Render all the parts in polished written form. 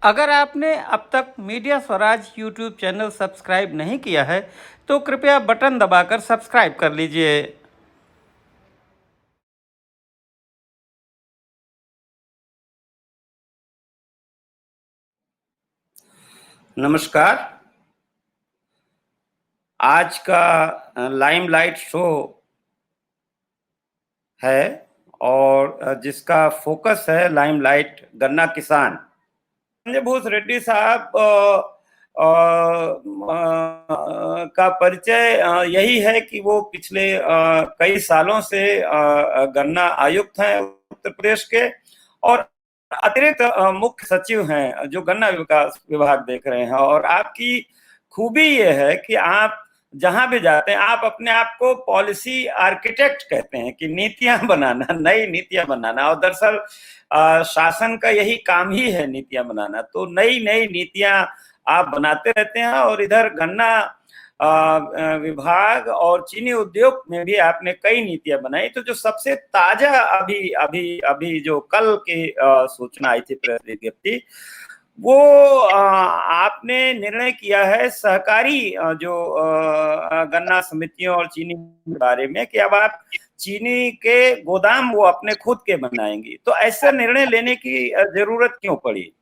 अगर आपने अब तक media Swaraj YouTube channel subscribe नहीं किया है तो कृपया बटन दबाकर सब्सक्राइब कर लीजिए। नमस्कार। आज का लाइमलाइट शो है और जिसका फोकस है लाइमलाइट गन्ना किसान। संजय भूस रेड्डी साहब का परिचय यही है कि वो पिछले कई सालों से गन्ना आयुक्त हैं उत्तर प्रदेश के और अतिरिक्त मुख्य सचिव हैं जो गन्ना विकास विभाग देख रहे हैं। और आपकी खूबी ये है कि आप जहां भी जाते हैं आप अपने आप को पॉलिसी आर्किटेक्ट कहते हैं कि नीतियां बनाना, नई नीतियां बनाना। और दरअसल शासन का यही काम ही है नीतियां बनाना। तो नई नई नीतियां आप बनाते रहते हैं और इधर गन्ना विभाग और चीनी उद्योग में भी आपने कई नीतियां बनाई। तो जो सबसे ताजा अभी अभी अभी जो कल की सूचना आई थी प्रेस विज्ञप्ति, वो आपने निर्णय किया है सहकारी जो गन्ना समितियों और चीनी के बारे में कि अब आप चीनी के गोदाम वो अपने खुद के बनाएंगी। तो ऐसा निर्णय लेने की जरूरत क्यों पड़ी?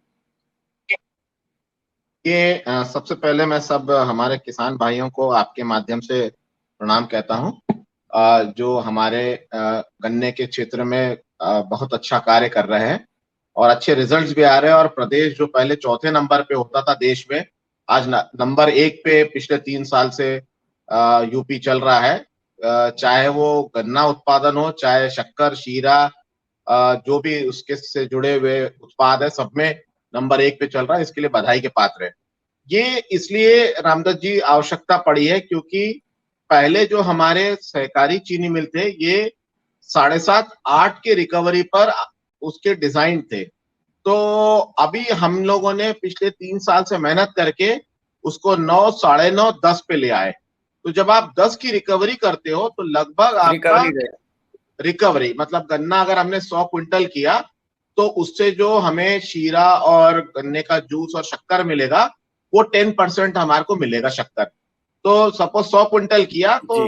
ये सबसे पहले मैं सब हमारे किसान भाइयों को आपके माध्यम से प्रणाम कहता हूं जो हमारे गन्ने के क्षेत्र में बहुत अच्छा कार्य कर रहे हैं और अच्छे रिजल्ट्स भी आ रहे हैं। और प्रदेश जो पहले चौथे नंबर पे होता था देश में, आज नंबर 1 पे पिछले 3 साल से यूपी चल रहा है। चाहे वो गन्ना उत्पादन हो, चाहे शक्कर, शीरा, जो भी उसके से जुड़े हुए उत्पाद है, सब में नंबर 1 पे चल रहा है। इसके लिए बधाई के पात्र है। ये इसलिए रामदत्त जी आवश्यकता पड़ी है क्योंकि पहले जो हमारे सहकारी चीनी मिल थे ये 7.5-8 के रिकवरी पर उसके डिजाइन थे। तो अभी हम लोगों ने पिछले 3 साल से मेहनत करके उसको 9, 9.5, 10 पे ले आए। तो जब आप 10 की रिकवरी करते हो तो लगभग आपका रिकवरी मतलब गन्ना अगर हमने 100 क्विंटल किया तो उससे जो हमें शीरा और गन्ने का जूस और शक्कर मिलेगा वो 10% हमारे को मिलेगा शक्कर। तो सपोज 100 क्विंटल किया तो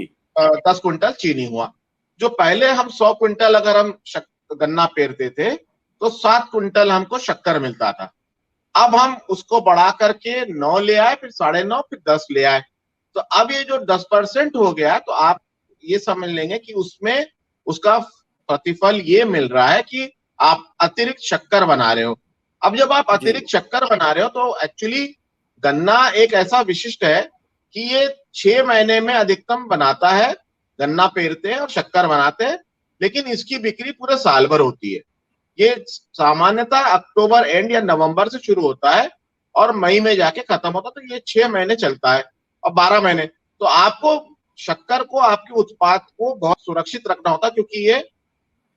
10 क्विंटल चीनी हुआ। जो पहले हम 100 क्विंटल अगर हम गन्ना पेरते थे तो 7 क्विंटल हमको शक्कर मिलता था। अब हम उसको बढ़ा करके 9 ले आए, फिर 9.5, फिर 10 ले आए। तो अब ये जो 10% हो गया तो आप ये समझ लेंगे कि उसमें उसका प्रतिफल ये मिल रहा है कि आप अतिरिक्त शक्कर बना रहे हो। अब जब आप अतिरिक्त शक्कर बना रहे हो तो एक्चुअली गन्ना एक ऐसा विशिष्ट है कि ये 6 महीने में अधिकतम बनाता है। गन्ना पेरते हैं और शक्कर बनाते हैं, लेकिन इसकी बिक्री पूरे साल भर होती है। ये सामान्यतः अक्टूबर एंड या नवंबर से शुरू होता है और मई में जाके खत्म होता है। तो ये 6 महीने चलता है और 12 महीने। तो आपको शक्कर को, आपके उत्पाद को बहुत सुरक्षित रखना होता है क्योंकि ये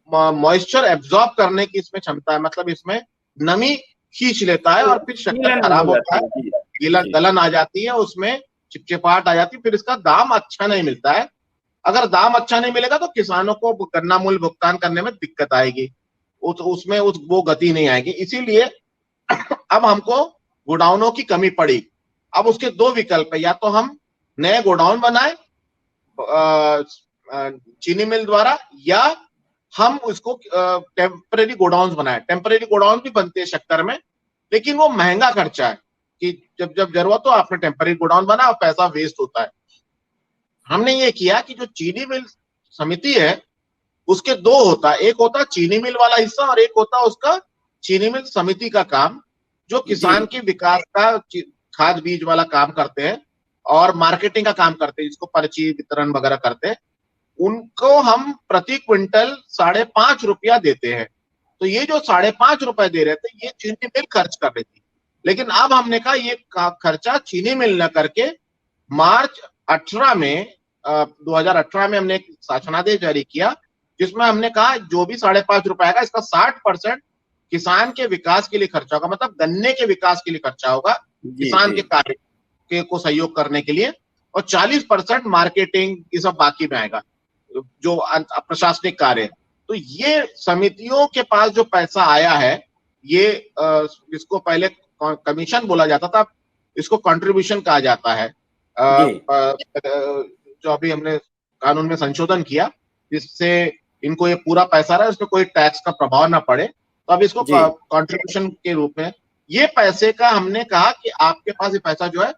मॉइस्चर एब्जॉर्ब करने की इसमें क्षमता है। मतलब इसमें नमी खींच लेता है और फिर शक्कर खराब होता है, गलन आ जाती है, उसमें चिपचिपाहट आ जाती है, फिर इसका दाम अच्छा नहीं मिलता है। अगर दाम अच्छा नहीं मिलेगा तो किसानों को गन्ना मूल्य भुगतान करने में दिक्कत आएगी, उसमें वो गति नहीं आएगी। इसीलिए अब हमको गोडाउनों की कमी पड़ी। अब उसके 2 विकल्प है, या तो हम नए गोडाउन बनाए चीनी मिल द्वारा, या हम उसको टेम्परेरी गोडाउन बनाए। टेम्परेरी गोडाउन भी बनते हैं शक्कर में, लेकिन वो महंगा खर्चा है कि जब जब जरूरत हो आपने टेम्परेरी गोडाउन बना और पैसा वेस्ट होता है। हमने ये किया कि जो चीनी मिल समिति है उसके 2 होता है, एक होता चीनी मिल वाला हिस्सा और एक होता उसका चीनी मिल समिति का काम, जो किसान के विकास का खाद बीज वाला काम करते हैं और मार्केटिंग का काम करते हैं, जिसको पर्ची वितरण वगैरह करते हैं। उनको हम प्रति क्विंटल 5.5 रुपया देते हैं। तो ये जो 5.5 रुपए दे रहे थे ये चीनी मिल खर्च कर रही थी। लेकिन अब हमने कहा ये खर्चा चीनी मिल न करके मार्च 18 में 2018 में हमने एक शासनादेश जारी किया जिसमें हमने कहा जो भी 5.5 रुपए आएगा इसका 60% किसान के विकास के लिए खर्चा होगा, मतलब गन्ने के विकास के लिए खर्चा होगा, किसान के कार्य को सहयोग करने के लिए, और 40% मार्केटिंग ये सब बाकी में आएगा जो प्रशासनिक कार्य। तो ये समितियों के पास जो पैसा आया है ये इसको पहले कमीशन बोला जाता था, इसको कंट्रीब्यूशन कहा जाता है। जो अभी हमने कानून में संशोधन किया जिससे इनको ये पूरा पैसा रहा है, उसमें कोई टैक्स का प्रभाव ना पड़े, तो अब इसको कंट्रीब्यूशन के रूप में ये पैसे का हमने कहा कि आपके पास ये पैसा जो है,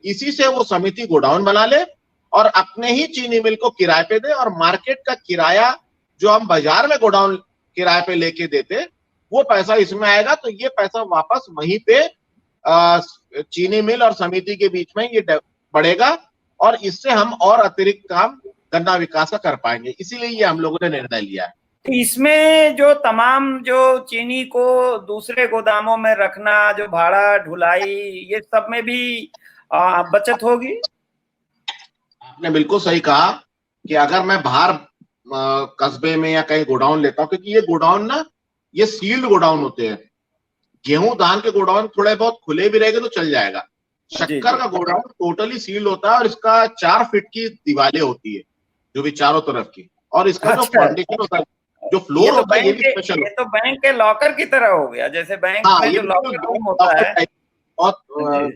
इसी से वो समिति गोडाउन बना ले और अपने ही चीनी मिल को किराए पे दे, और मार्केट का किराया जो हम बाजार में गोडाउन किराए पे लेके देते वो पैसा इसमें आएगा। तो ये पैसा वापस वहीं पे चीनी मिल और समिति के बीच में ये बढ़ेगा और इससे हम और अतिरिक्त काम गन्ना विकास का कर पाएंगे। इसीलिए ये हम लोगों ने निर्णय लिया है। इसमें जो तमाम जो चीनी को दूसरे गोदामों में रखना, जो भाड़ा ढुलाई, ये सब में भी बचत होगी। आपने बिल्कुल सही कहा कि अगर मैं बाहर कस्बे में या कहीं गोडाउन लेता हूं, क्योंकि ये गोडाउन ना ये सील्ड गोडाउन होते हैं। गेहूं धान के गोडाउन थोड़े बहुत खुले भी रहेंगे तो चल जाएगा। शक्कर का गोडाउन टोटली सील्ड होता है और इसका 4 फीट की दीवारें होती है जो भी चारों तरफ की, और इसका जो फाउंडेशन होता है, जो फ्लोर होता है, ये भी स्पेशल। ये तो बैंक के लॉकर की तरह हो गया, जैसे बैंक में जो लॉकर रूम होता है, बहुत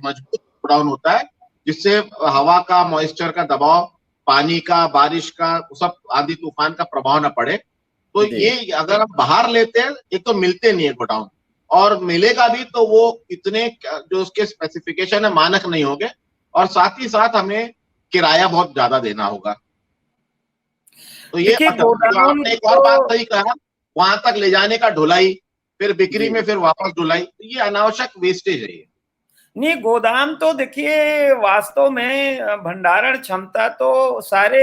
मजबूत गोडाउन होता है जिससे हवा का, मॉइस्चर का दबाव, पानी का, बारिश का, सब आंधी तूफान का प्रभाव न पड़े। तो ये अगर हम बाहर लेते हैं, एक तो मिलते नहीं है गोडाउन, और मिलेगा भी तो वो इतने जो उसके स्पेसिफिकेशन है मानक नहीं होंगे, और साथ ही साथ हमें किराया बहुत ज्यादा देना होगा। तो ये आपने एक और बात सही कहा, वहां तक ले जाने का ढुलाई, फिर बिक्री में फिर वापस ढुलाई, तो ये अनावश्यक वेस्टेज है। नहीं, गोदाम तो देखिए वास्तव में भंडारण क्षमता तो सारे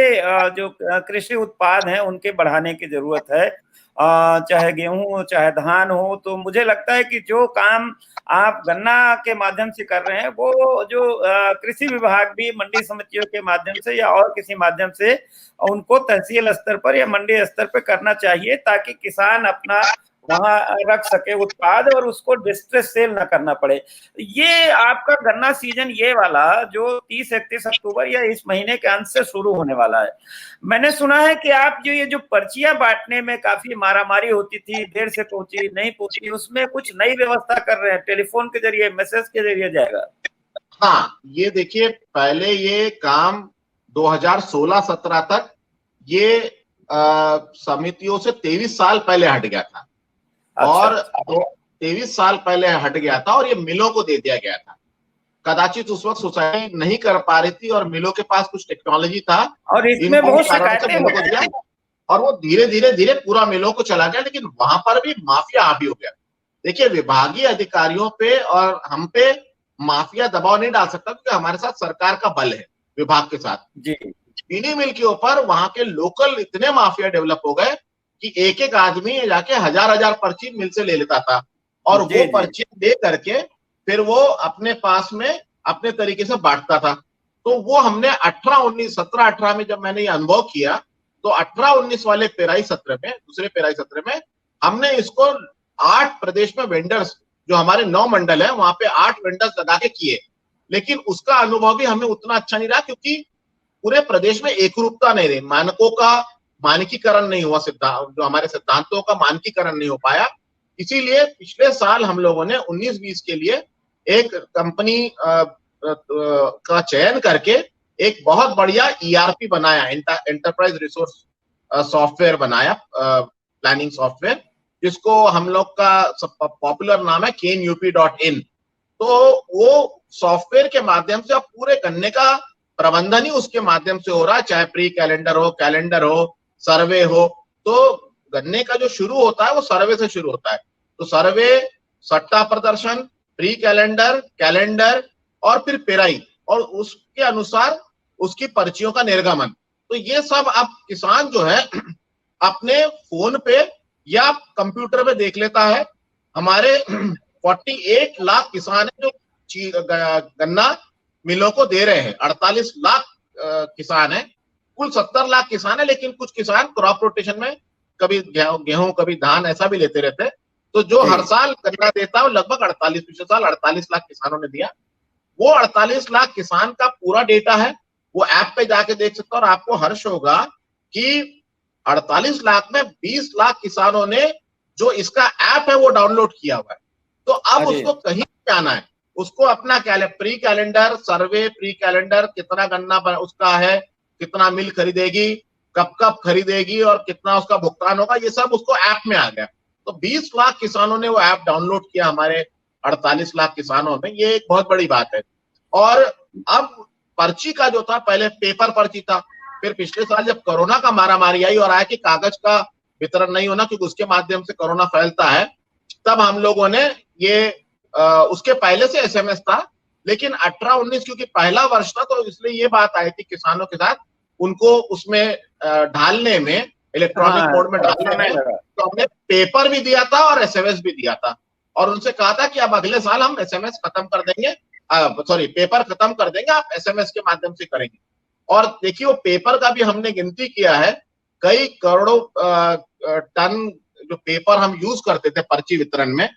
जो कृषि उत्पाद हैं उनके बढ़ाने की जरूरत है, चाहे गेहूं चाहे धान हो। तो मुझे लगता है कि जो काम आप गन्ना के माध्यम से कर रहे हैं वो जो कृषि विभाग भी मंडी समितियों के माध्यम से या और किसी माध्यम से उनको तहसील स्तर पर या मंडी स्तर पर करना चाहिए, ताकि किसान अपना वहां रख सके उत्पाद और उसको डिस्ट्रेस सेल ना करना पड़े। ये आपका गन्ना सीजन ये वाला जो 30-31 अक्टूबर या इस महीने के अंत से शुरू होने वाला है, मैंने सुना है कि आप जो ये जो पर्चियां बांटने में काफी मारामारी होती थी, देर से पहुंची नहीं पहुंची, उसमें कुछ नई व्यवस्था कर रहे हैं, टेलीफोन के जरिए, मैसेज के जरिए जाएगा। हाँ, ये देखिए, पहले ये काम 2016-17 तक ये समितियों से 23 साल पहले हट गया था। और 23 साल पहले हट गया था और ये मिलों को दे दिया गया था। कदाचित उस वक्त सोसाइटी नहीं कर पा रही थी और मिलों के पास कुछ टेक्नोलॉजी था और इसमें बहुत शिकायतें मिलों को दिया, और वो धीरे धीरे पूरा मिलों को चला गया, लेकिन वहां पर भी माफिया हावी हो गया। देखिए, विभागीय अधिकारियों पे और हम पे माफिया दबाव नहीं डाल सकता, क्योंकि हमारे साथ सरकार का बल है, विभाग के साथ। चीनी मिल के ऊपर वहां के लोकल इतने माफिया डेवलप हो गए कि एक एक आदमी जाके हजार पर्ची मिल से ले लेता था, और वो पर्ची दे करके फिर वो अपने पास में अपने तरीके से बांटता था। तो वो हमने 17-18 में जब मैंने ये अनुभव किया, तो 18-19 वाले पेराई सत्र में, दूसरे पेराई सत्र में हमने इसको 8 प्रदेश में वेंडर्स, जो हमारे 9 मंडल है वहां पे 8 वेंडर्स लगा के किए। लेकिन उसका अनुभव भी हमें उतना अच्छा नहीं रहा, क्योंकि पूरे प्रदेश में एकरूपता नहीं रही, मानकों का मानकीकरण नहीं हुआ, जो हमारे सिद्धांतों का मानकीकरण नहीं हो पाया। इसीलिए पिछले साल हम लोगों ने 19-20 के लिए एक कंपनी का चयन करके एक बहुत बढ़िया ERP बनाया, एंटरप्राइज रिसोर्स सॉफ्टवेयर बनाया, प्लानिंग सॉफ्टवेयर, जिसको हम लोग का पॉपुलर नाम है kenup.in। तो वो सॉफ्टवेयर के माध्यम से अब पूरे गन्ने का प्रबंधन ही उसके माध्यम से हो रहा है, चाहे प्री कैलेंडर हो, कैलेंडर हो, सर्वे हो। तो गन्ने का जो शुरू होता है वो सर्वे से शुरू होता है। तो सर्वे, सट्टा प्रदर्शन, प्री कैलेंडर, कैलेंडर और फिर पेराई, और उसके अनुसार उसकी पर्चियों का निर्गमन। तो ये सब अब किसान जो है अपने फोन पे या कंप्यूटर पे देख लेता है। हमारे 48 लाख किसान है जो गन्ना मिलों को दे रहे हैं। 48 लाख किसान है, कुल 70 लाख किसान है, लेकिन कुछ किसान क्रॉप रोटेशन में कभी गेहूं कभी धान ऐसा भी लेते रहते हैं। तो जो हर साल गन्ना देता है लगभग 48, पिछले साल 48 लाख किसानों ने दिया। वो 48 लाख किसान का पूरा डेटा है, वो ऐप पे जाके देख सकते हो, और आपको हर्ष होगा कि 48 लाख में 20 लाख किसानों ने जो इसका ऐप है वो डाउनलोड किया हुआ है। तो अब उसको कहीं पे आना है, उसको अपना प्री कैलेंडर सर्वे, प्री कैलेंडर कितना गन्ना उसका है, कितना मिल खरीदेगी, कब कब खरीदेगी और कितना उसका भुगतान होगा, ये सब उसको ऐप में आ गया। तो 20 लाख किसानों ने वो ऐप डाउनलोड किया, हमारे 48 लाख किसानों में, ये एक बहुत बड़ी बात है। और अब पर्ची का जो था, पहले पेपर पर्ची था, फिर पिछले साल जब कोरोना का मारामारी आई और आया कि कागज का वितरण नहीं होना क्योंकि उसके माध्यम से कोरोना फैलता है, तब हम लोगों ने ये उसके पहले से एसएमएस था, लेकिन 18-19 क्योंकि पहला वर्ष था तो इसलिए ये बात आई थी किसानों के साथ, उनको उसमें ढालने में, इलेक्ट्रॉनिक हाँ, मोड में ढालने में, तो हमने पेपर भी दिया था और एसएमएस भी दिया था, और उनसे कहा था कि अब अगले साल हम एसएमएस खत्म कर देंगे, सॉरी पेपर खत्म कर देंगे, आप एसएमएस के माध्यम से करेंगे। और देखिए वो पेपर का भी हमने गिनती किया है, कई करोड़ों टन जो पेपर हम यूज करते थे पर्ची वितरण में,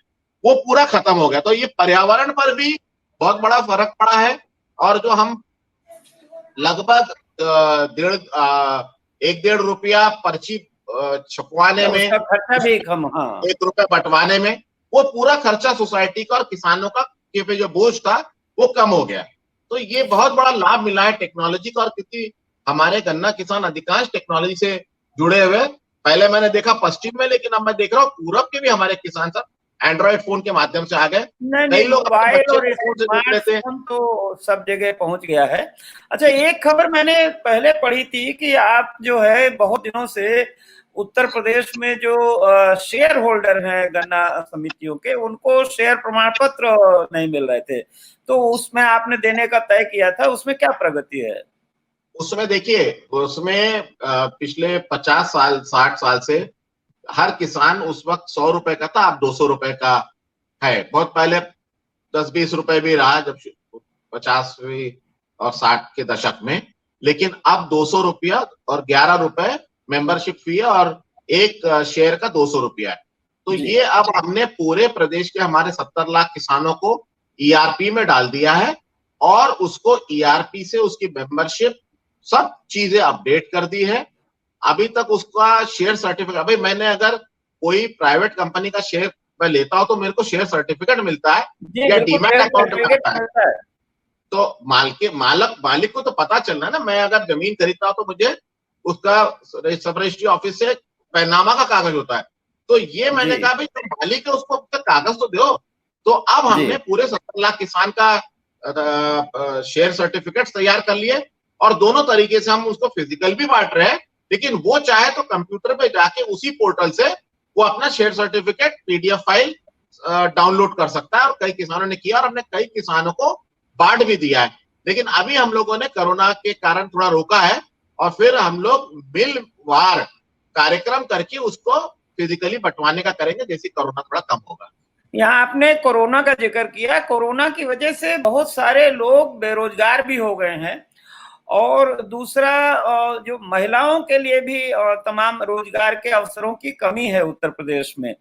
वो पूरा खत्म हो गया। तो ये पर्यावरण पर भी बहुत बड़ा फर्क पड़ा है। और जो हम लगभग 1-1.5 रुपया पर्ची छपवाने में, उसका खर्चा भी कम। हाँ, 1 रुपया बंटवाने में, वो पूरा खर्चा सोसाइटी का और किसानों का के पे जो बोझ था वो कम हो गया। तो ये बहुत बड़ा लाभ मिला है टेक्नोलॉजी का। और क्योंकि हमारे गन्ना किसान अधिकांश टेक्नोलॉजी से जुड़े हुए, पहले मैंने देखा पश्चिम में, लेकिन अब मैं देख रहा हूँ पूरब के भी हमारे किसान सब एंड्रॉइड फोन के माध्यम से आ गए। नहीं कई नहीं, लोग अपने मोबाइल बच्चे और को फोन से जोड़ लेते हैं। स्मार्टफोन तो सब जगह पहुंच गया है। अच्छा, एक खबर मैंने पहले पढ़ी थी कि आप जो है बहुत दिनों से उत्तर प्रदेश में जो शेयर होल्डर हैं गन्ना समितियों के, उनको शेयर प्रमाण पत्र नहीं मिल रहे थे, तो उसमें आपने देने का तय किया था, उसमें क्या प्रगति है? उसमें देखिए, उसमें पिछले 50 साल 60 साल से हर किसान उस वक्त 100 रुपए का था, अब 200 रुपए का है। बहुत पहले 10-20 रुपए भी रहा जब 50वीं और 60 के दशक में, लेकिन अब 200 रुपया और 11 रुपए मेंबरशिप फी है, और एक शेयर का 200 रुपया है। तो जी ये अब हमने पूरे प्रदेश के हमारे 70 लाख किसानों को ईआरपी में डाल दिया है, और उसको ईआरपी से उसकी मेंबरशिप सब चीजें अपडेट कर दी है। अभी तक उसका शेयर सर्टिफिकेट, अभी मैंने अगर कोई प्राइवेट कंपनी का शेयर मैं लेता हूं तो मेरे को शेयर सर्टिफिकेट मिलता है जी, या बिल्कुल डीमैट शेयर अकाउंट में सर्टिफिकेट आता है। मिलता है। तो मालिक को तो पता चलना है ना। मैं अगर जमीन खरीदता हूं तो मुझे उसका सब रजिस्ट्री ऑफिस से पैनामा का कागज होता है। तो ये जी मैंने कहा भाई जो मालिक है उसको कागज तो दो। तो अब जी हमने पूरे 70 लाख किसान का शेयर सर्टिफिकेट तैयार कर लिए, और दोनों तरीके से हम उसको फिजिकल भी बांट रहे हैं, लेकिन वो चाहे तो कंप्यूटर पे जाके उसी पोर्टल से वो अपना share certificate PDF file download कर सकता है। और कई किसानों ने किया, और हमने कई किसानों को बांट भी दिया है। लेकिन अभी हम लोगों ने कोरोना के कारण थोड़ा रोका है, और फिर हम लोग मिलवार कार्यक्रम करके उसको फिजिकली बंटवाने का करेंगे जैसे कोरोना थोड़ा कम होगा। यहाँ आपने कोरोना का जिक्र किया, कोरोना की वजह से बहुत सारे लोग बेरोजगार भी हो गए हैं, और दूसरा जो महिलाओं के लिए भी तमाम रोजगार के अवसरों की कमी है उत्तर प्रदेश में।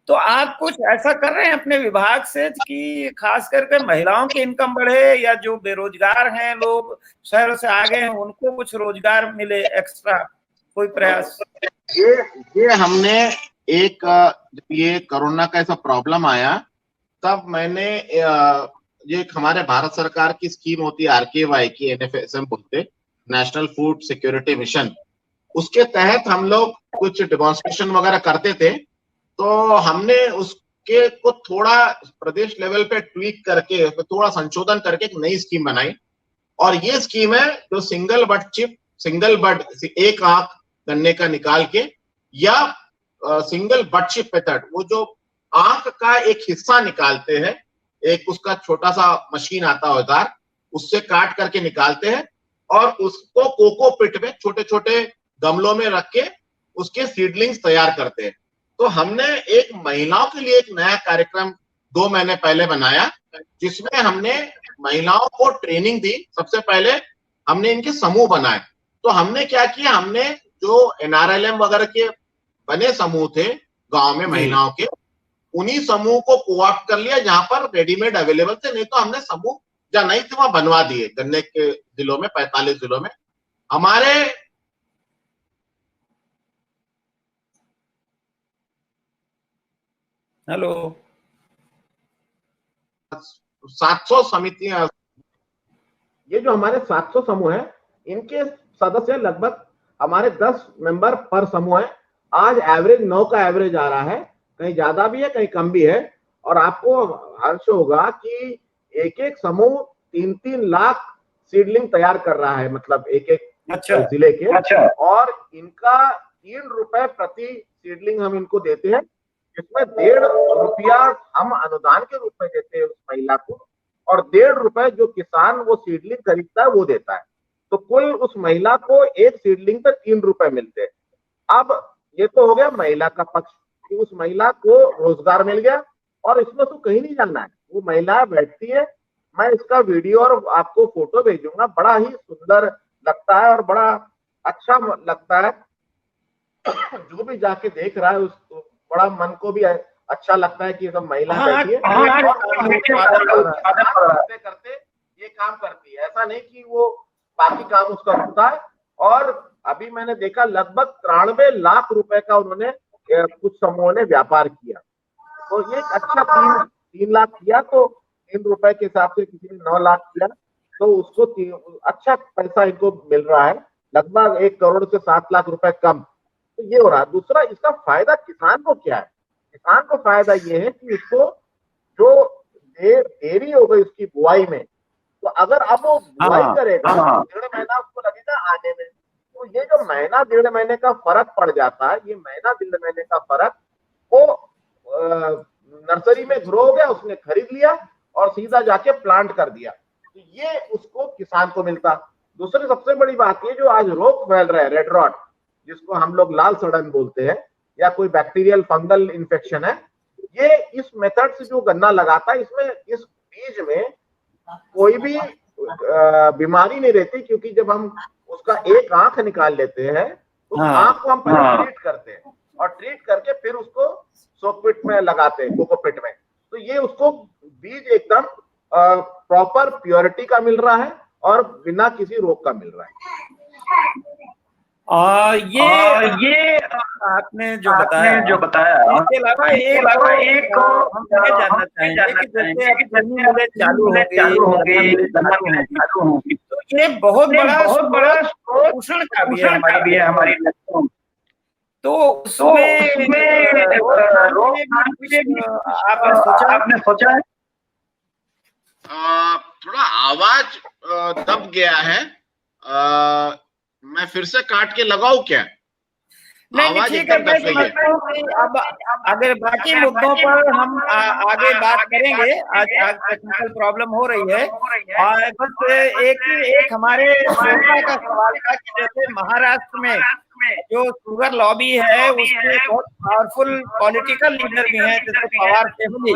तो आप कुछ ऐसा कर रहे हैं अपने विभाग से कि खास करके महिलाओं की इनकम बढ़े, या जो बेरोजगार हैं लोग शहरों से आ गए हैं उनको कुछ रोजगार मिले एक्स्ट्रा, कोई प्रयास? ये ये हमने एक जब ये कोरोना का ऐसा प्रॉब्लम आया, तब मैंने ये एक हमारे भारत सरकार की स्कीम होती है आरकेवाई की, एनएफएसएम बोलते, नेशनल फूड सिक्योरिटी मिशन, उसके तहत हम लोग कुछ डेमोन्स्ट्रेशन वगैरह करते थे। तो हमने उसके को थोड़ा प्रदेश लेवल पे ट्वीक करके, थोड़ा संशोधन करके एक नई स्कीम बनाई। और ये स्कीम है जो सिंगल बड, एक आंख गन्ने का निकाल के, या सिंगल बड चिप मेथड, वो जो आंख का एक हिस्सा निकालते हैं, एक उसका छोटा सा मशीन आता है औजार, उससे काट करके निकालते हैं, और उसको कोकोपिट में छोटे छोटे गमलों में रख के उसके सीडलिंग्स तैयार करते हैं। तो हमने एक महिलाओं के लिए एक नया कार्यक्रम 2 महीने पहले बनाया, जिसमें हमने महिलाओं को ट्रेनिंग दी। सबसे पहले हमने इनके समूह बनाए। तो हमने क्या किया, हमने जो एनआरएलएम वगैरह के बने समूह थे गांव में जी महिलाओं के, उन्हीं समूह को कोऑप्ट कर लिया जहां पर रेडीमेड अवेलेबल थे। नहीं तो हमने समूह जहां नहीं थे वहां बनवा दिए गन्ने के जिलों में, 45 जिलों में हमारे। हेलो। 700 समितियां, ये जो हमारे 700 समूह है, इनके सदस्य लगभग हमारे 10 मेंबर पर समूह है। आज एवरेज 9 का एवरेज आ रहा है, कहीं ज्यादा भी है कहीं कम भी है। और आपको हर्ष होगा कि एक एक समूह 3-3 लाख सीडलिंग तैयार कर रहा है, मतलब एक एक जिले के। और इनका 3 रुपए प्रति सीडलिंग हम इनको देते हैं, जिसमें 1.5 रुपया हम अनुदान के रूप में देते हैं उस महिला को, और 1.5 रुपए जो किसान वो सीडलिंग खरीदता है वो देता है। तो कुल उस महिला को एक सीडलिंग पे 3 रुपए मिलते हैं। अब ये तो हो गया महिला का पक्ष कि उस महिला को रोजगार मिल गया, और इसमें तो कहीं नहीं जाना है, वो महिला बैठती है। मैं इसका वीडियो और आपको फोटो भेजूंगा, बड़ा ही सुंदर लगता है और बड़ा अच्छा लगता है। जो भी जाके देख रहा है उसको बड़ा मन को भी अच्छा लगता है कि सब महिला बैठी है करते करते ये काम करती है। ऐसा नहीं कि वो बाकी काम उसका रुकता है। और अभी मैंने देखा लगभग 93 लाख रुपए का उन्होंने कुछ समूहों ने व्यापार किया। तो ये एक अच्छा 3 लाख किया, तो 3 रुपए के हिसाब से किसी ने 9 लाख किया, तो उसको अच्छा पैसा इनको मिल रहा है, लगभग 1 करोड़ से 7 लाख रुपए कम। तो ये हो रहा है। दूसरा, इसका फायदा किसान को क्या है? किसान को फायदा ये है कि उसको जो देरी हो गई उसकी बुआई में, तो अगर अब वो बुआई करेगा 1.5 महीना उसको लगेगा आने में, तो ये जो महीना 1.5 महीने का फर्क पड़ जाता है, ये महीना 1.5 महीने का फर्क वो नर्सरी में ग्रो हो गया, उसने खरीद लिया और सीधा जाके प्लांट कर दिया, तो ये उसको किसान को मिलता। दूसरी सबसे बड़ी बात ये जो आज रोग फैल रहा है, रेड रॉट, जिसको हम लोग लाल सड़न बोलते हैं, या कोई बैक्टीरियल फंगल इन्फेक्शन है, ये इस मेथड से जो गन्ना लगाता है, इसमें इस बीज में कोई भी बीमारी नहीं रहती, क्योंकि जब हम उसका एक आंख निकाल लेते हैं, उस आंख को हम पहले ट्रीट करते हैं, और ट्रीट करके फिर उसको सोकपिट में लगाते हैं, कोकोपिट में। तो ये उसको बीज एकदम प्रॉपर प्योरिटी का मिल रहा है और बिना किसी रोग का मिल रहा है। ये आपने जो बताया इसके अलावा एक हम ये जानना चाहेंगे कि जैसे गर्मी मूल्य चालू हो गई, तो ये बहुत बड़ा पोषण का भी है हमारी नस्लों। तो उसमें आपने सोचा है? थोड़ा आवाज दब गया है, मैं फिर से काट के लगाऊं क्या? नहीं, ठीक है। मैं समझता हूँ कि अब अगर बाकी मुद्दों पर हम आगे बात करेंगे, आज टेक्निकल प्रॉब्लम हो रही है। और बस एक हमारे श्रोता का सवाल था कि जैसे महाराष्ट्र में जो शुगर लॉबी है उसके बहुत पावरफुल पॉलिटिकल लीडर भी हैं, जैसे पवार फैमिली,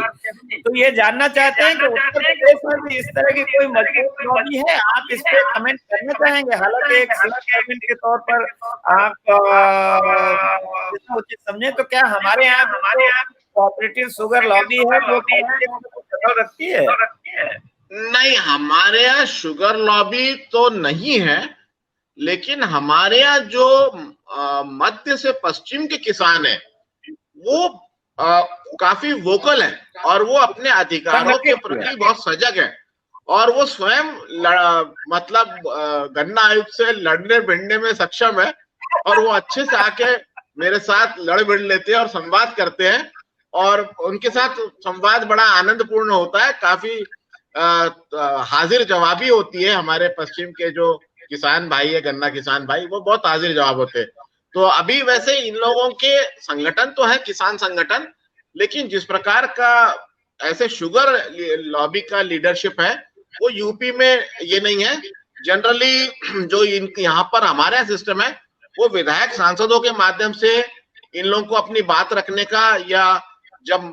तो ये जानना चाहते हैं कि उत्तर प्रदेश में भी इस तरह की कोई मजबूत लॉबी है? आप इस पे कमेंट करना चाहेंगे? हालांकि एक सर्वेंट के तौर पर आप उचित समझे, तो क्या हमारे यहाँ कोऑपरेटिव शुगर लॉबी है जो पकड़ रखती है? नहीं, हमारे यहाँ शुगर लॉबी तो नहीं है, लेकिन हमारे यहाँ जो मध्य से पश्चिम के किसान हैं वो काफी वोकल है, और वो अपने अधिकारों के प्रति बहुत सजग है, और वो स्वयं मतलब गन्ना आयुक्त से लड़ने भिड़ने में सक्षम है, और वो अच्छे से आके मेरे साथ लड़ भिड़ लेते हैं और संवाद करते हैं, और उनके साथ संवाद बड़ा आनंदपूर्ण होता है। काफी हाजिर जवाबी होती है। हमारे पश्चिम के जो किसान भाई है, गन्ना किसान भाई, वो बहुत हाजिर जवाब होते हैं। तो अभी वैसे इन लोगों के संगठन तो है, किसान संगठन, लेकिन जिस प्रकार का ऐसे शुगर लॉबी का लीडरशिप है वो यूपी में ये नहीं है। जनरली जो यहाँ पर हमारा सिस्टम है वो विधायक सांसदों के माध्यम से इन लोगों को अपनी बात रखने का, या जब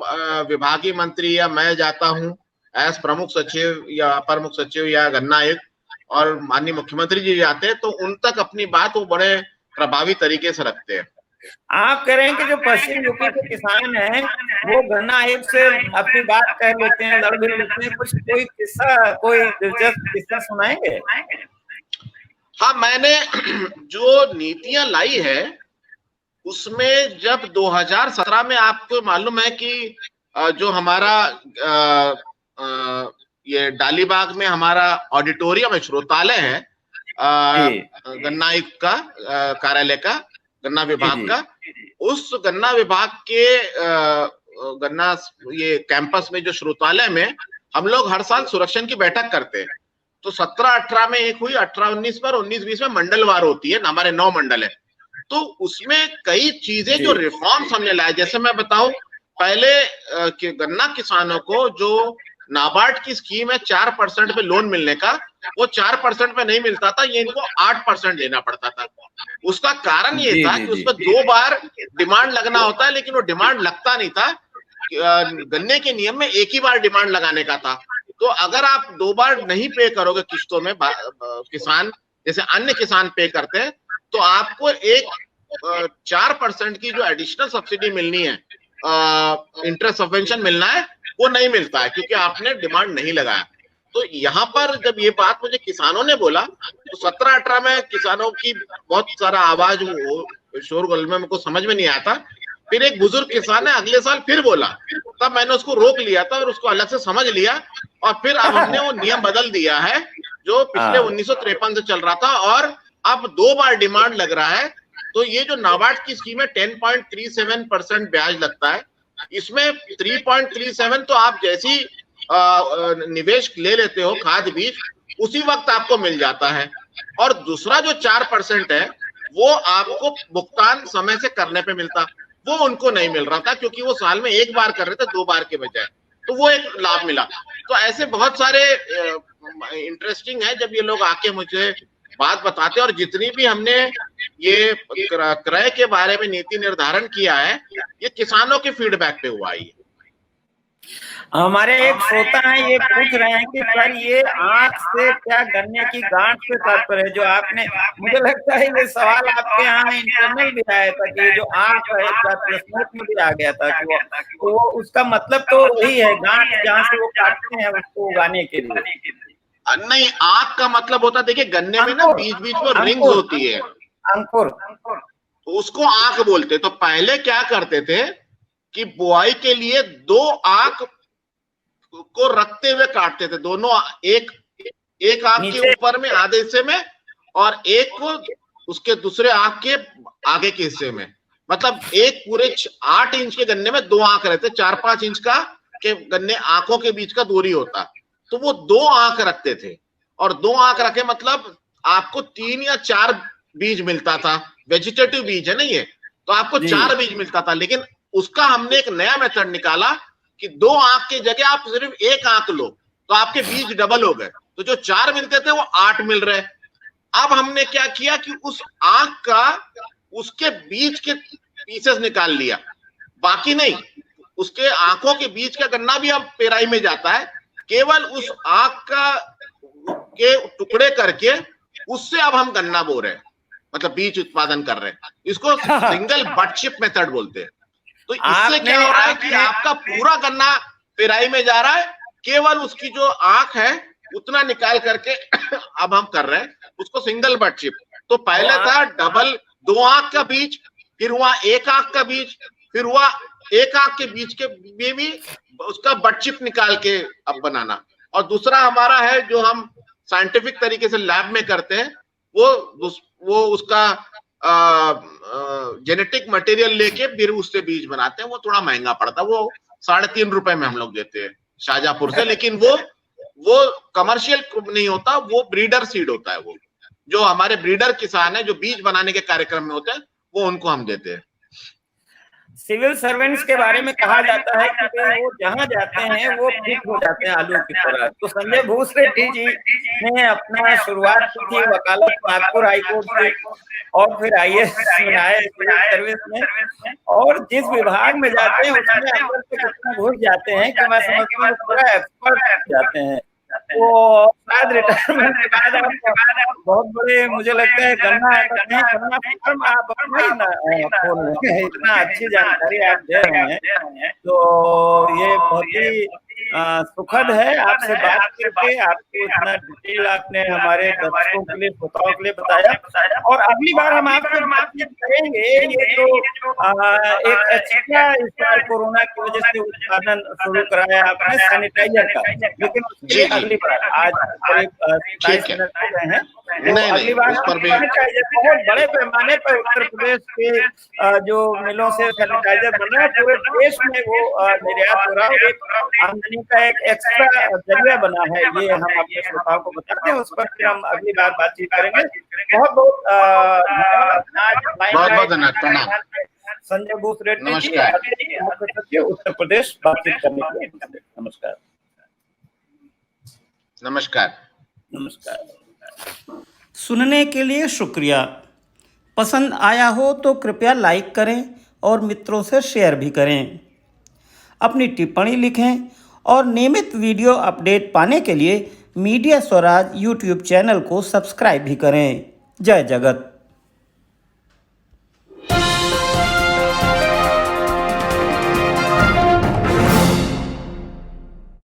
विभागीय मंत्री या मैं जाता हूँ एज प्रमुख सचिव या अपर मुख्य सचिव या गन्ना आयुक्त, और माननीय मुख्यमंत्री जी जाते हैं, तो उन तक अपनी बात वो बड़े प्रभावी तरीके से रखते हैं। आप कह रहे हैं कि जो पश्चिम यूपी के किसान हैं वो गन्ना आयुक्त से अपनी बात कह लेते हैं, लड़ भिड़ लेते हैं। कुछ कोई किस्सा, कोई दिलचस्प किस्सा सुनाएंगे? हाँ, मैंने जो नीतियां लाई है उसमें जब 2017 में, आपको मालूम है कि जो हमारा ये डालीबाग में हमारा ऑडिटोरियम है, श्रोतालय है गन्ना आयुक्त का कार्यालय का, गन्ना विभाग का। उस गन्ना विभाग के गन्ना ये कैंपस में जो श्रोतालय में हम लोग हर साल सुरक्षण की बैठक करते हैं। तो 17-18 में एक हुई, 18-19 पर, 19-20 में मंडलवार होती है, हमारे 9 मंडल है। तो उसमें कई चीजें जो रिफॉर्म्स हमने लाए, जैसे मैं बताऊं, पहले गन्ना किसानों को जो नाबार्ड की स्कीम है 4% पे लोन मिलने का, वो 4% पे नहीं मिलता था, ये इनको 8% देना पड़ता था। उसका कारण ये था कि उसमें 2 बार डिमांड लगना होता है, लेकिन वो डिमांड लगता नहीं था। गन्ने के नियम में एक ही बार डिमांड लगाने का था। तो अगर आप 2 बार नहीं पे करोगे किस्तों में, किसान जैसे अन्य किसान पे करते हैं, तो आपको एक 4% की जो एडिशनल सब्सिडी मिलनी है, इंटरेस्ट सबवेंशन मिलना है, वो नहीं मिलता है, क्योंकि आपने डिमांड नहीं लगाया। तो यहाँ पर जब ये बात मुझे किसानों ने बोला, तो 17-18 में किसानों की बहुत सारा आवाज, शोरगुल में मुझको समझ में नहीं आया था। फिर एक बुजुर्ग किसान है अगले साल फिर बोला, तब मैंने उसको रोक लिया था और उसको अलग से समझ लिया, और फिर अब हमने वो नियम बदल दिया है जो पिछले 1953 से चल रहा था, और अब 2 बार डिमांड लग रहा है। तो ये जो नाबार्ड की स्कीम है 10.37% ब्याज लगता है, इसमें 3.37 तो आप जैसी निवेश ले लेते हो खाद बीज, उसी वक्त आपको मिल जाता है। और दूसरा जो 4% है वो आपको भुगतान समय से करने पे मिलता, वो उनको नहीं मिल रहा था, क्योंकि वो साल में 1 बार कर रहे थे 2 बार के बजाय, तो वो एक लाभ मिला। तो ऐसे बहुत सारे इंटरेस्टिंग है जब ये लोग आके मुझे बात बताते हैं। और जितनी भी हमने ये क्रय के बारे में नीति निर्धारण किया है, ये किसानों के फीडबैक पे हुआ है। हमारे एक श्रोता हैं, ये पूछ रहे हैं कि सर ये आंख से क्या गन्ने की गांठ से तात्पर्य है? जो आपने, मुझे लगता है ये सवाल आपके यहाँ इंटरनल भी आया था कि जो आंख है, प्रश्नोत्तर में भी आ गया था कि वो उसका मतलब तो वही है, गांठ जहाँ से वो काटते हैं उसको उगाने के लिए। नहीं, आंख का मतलब होता है, देखिए गन्ने में ना बीच बीच में रिंग्स होती है, अंकुर, तो उसको आंख बोलते। तो पहले क्या करते थे कि बुआई के लिए 2 आंख को रखते हुए काटते थे, दोनों, एक आंख के ऊपर में आधे हिस्से में, और एक को उसके दूसरे आंख के आगे के हिस्से में। मतलब एक पूरे 8 इंच के गन्ने में 2 आंख रहते, 4-5 इंच का के गन्ने आंखों के बीच का दूरी होता, तो वो 2 आंख रखते थे। और 2 आंख रखे मतलब आपको 3 या 4 बीज मिलता था, वेजिटेटिव बीज है ना ये, तो आपको 4 बीज मिलता था। लेकिन उसका हमने एक नया मेथड निकाला कि 2 आंख की जगह आप सिर्फ 1 आंख लो, तो आपके बीज डबल हो गए, तो जो 4 मिलते थे वो 8 मिल रहे। अब हमने क्या किया कि उस आंख का, उसके बीज के पीसेस निकाल लिया, बाकी नहीं, उसके आंखों के बीच का गन्ना भी अब पेराई में जाता है, केवल उस आंख का के टुकड़े करके उससे अब हम गन्ना बो रहे हैं, मतलब बीज उत्पादन कर रहे हैं। इसको सिंगल बट चिप मेथड बोलते हैं। तो इससे क्या हो रहा है कि आपका पूरा गन्ना पेराई में जा रहा है, केवल उसकी जो आंख है उतना निकाल करके अब हम कर रहे हैं उसको सिंगल बट चिप। तो पहले था डबल 2 आंख का बीज, फिर हुआ 1 आंख का बीज, फिर हुआ 1 आंख के बीज के भी उसका बट चिप निकाल के अब बनाना। और दूसरा हमारा है जो हम साइंटिफिक तरीके से लैब में करते हैं, वो उसका जेनेटिक मटेरियल लेके फिर उससे बीज बनाते हैं। वो थोड़ा महंगा पड़ता है, वो 3.5 रुपए में हम लोग देते हैं शाहजहांपुर से, लेकिन वो कमर्शियल नहीं होता, वो ब्रीडर सीड होता है। वो जो हमारे ब्रीडर किसान है जो बीज बनाने के कार्यक्रम में होते हैं, वो उनको हम देते हैं। सिविल सर्वेंट्स के बारे में कहा जाता है कि वो जहां जाते हैं वो फिट हो जाते हैं आलू की तरह। तो संजय भूसरेड्डी जी ने अपना शुरुआत की थी वकालत नागपुर हाईकोर्ट से, और फिर IAS में आए सिविल सर्विस में, और जिस विभाग में जाते हैं उसमें अंदर से कितना घुस जाते हैं कि मैं समझता हूँ पूरा एक्सपर्ट जाते हैं। वो शायद रिटायरमेंट के बाद आप बहुत बड़े, मुझे लगता है गन्ना फार्म आप अपना ही ना खोल रहे हैं, इतना अच्छी जानकारी आप दे रहे हैं। तो ये बहुत ही सुखद है आपसे बात करके। आपको इतना डिटेल आपने हमारे दर्शकों के लिए, श्रोताओं के लिए बताया। और अगली बार हम आपसे बातचीत करेंगे। ये जो एक एक्स्ट्रा इस बार कोरोना की वजह से उत्पादन शुरू कराया आपने सैनिटाइजर का, लेकिन उसके लिए अगली बार, आज करीब 27 मिनट हो गए हैं, तो अगली बार सैनिटाइजर बहुत बड़े पैमाने पर उत्तर प्रदेश के जो मिलों से सैनिटाइजर बन रहा है, पूरे देश में वो निर्यात हो रहा है, एक आमदनी का एक एक्स्ट्रा जरिया बना है। ये हम अपने श्रोताओं को बताते हैं, उस पर फिर हम अगली बार बातचीत करेंगे। बहुत बहुत धन्यवाद। संजय बूथ रेड्डी जी, मुख्य सचिव उत्तर प्रदेश, बातचीत करने के लिए। नमस्कार। नमस्कार। नमस्कार। सुनने के लिए शुक्रिया। पसंद आया हो तो कृपया लाइक करें और मित्रों से शेयर भी करें। अपनी टिप्पणी लिखें और नियमित वीडियो अपडेट पाने के लिए मीडिया स्वराज यूट्यूब चैनल को सब्सक्राइब भी करें। जय जगत।